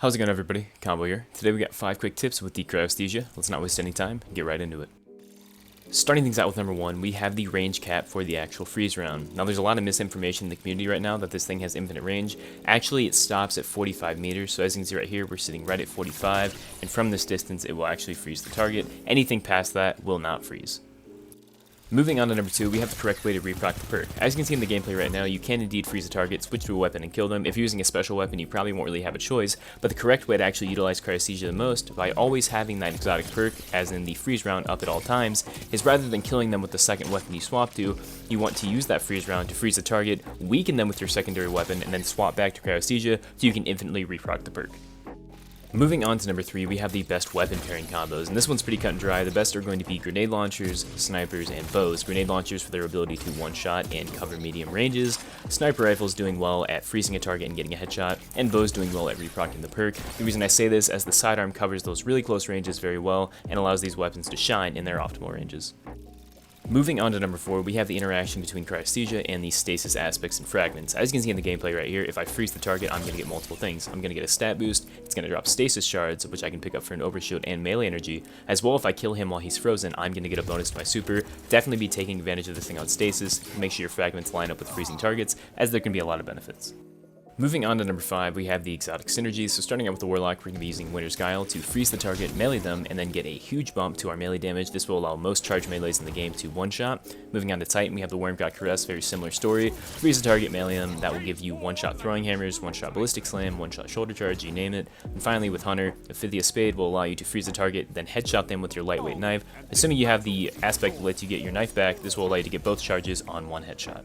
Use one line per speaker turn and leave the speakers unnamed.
How's it going, everybody? Combo here. Today we got 5 quick tips with the Cryothesia. Let's not waste any time and get right into it. Starting things out with number 1, we have the range cap for the actual freeze round. Now there's a lot of misinformation in the community right now that this thing has infinite range. Actually, it stops at 45 meters, so as you can see right here, we're sitting right at 45, and from this distance it will actually freeze the target. Anything past that will not freeze. Moving on to number 2, we have the correct way to reproc the perk. As you can see in the gameplay right now, you can indeed freeze a target, switch to a weapon, and kill them. If you're using a special weapon, you probably won't really have a choice, but the correct way to actually utilize Cryothesia the most, by always having that exotic perk, as in the freeze round, up at all times, is rather than killing them with the second weapon you swap to, you want to use that freeze round to freeze the target, weaken them with your secondary weapon, and then swap back to Cryothesia so you can infinitely reproc the perk. Moving on to number 3, we have the best weapon pairing combos, and this one's pretty cut and dry. The best are going to be grenade launchers, snipers, and bows. Grenade launchers for their ability to one-shot and cover medium ranges, sniper rifles doing well at freezing a target and getting a headshot, and bows doing well at reprocking the perk. The reason I say this, as the sidearm covers those really close ranges very well and allows these weapons to shine in their optimal ranges. Moving on to number 4, we have the interaction between Cryothesia and the stasis aspects and fragments. As you can see in the gameplay right here, if I freeze the target, I'm going to get multiple things. I'm going to get a stat boost, it's going to drop stasis shards, which I can pick up for an overshield and melee energy, as well if I kill him while he's frozen, I'm going to get a bonus to my super. Definitely be taking advantage of this thing on stasis, make sure your fragments line up with freezing targets, as there can be a lot of benefits. Moving on to number 5, we have the exotic synergies. So starting out with the Warlock, we're going to be using Winter's Guile to freeze the target, melee them, and then get a huge bump to our melee damage. This will allow most charge melees in the game to one-shot. Moving on to Titan, we have the Worm God Caress, very similar story. Freeze the target, melee them, that will give you one-shot throwing hammers, one-shot ballistic slam, one-shot shoulder charge, you name it. And finally with Hunter, the Phithia Spade will allow you to freeze the target, then headshot them with your lightweight knife. Assuming you have the aspect that lets you get your knife back, this will allow you to get both charges on one headshot.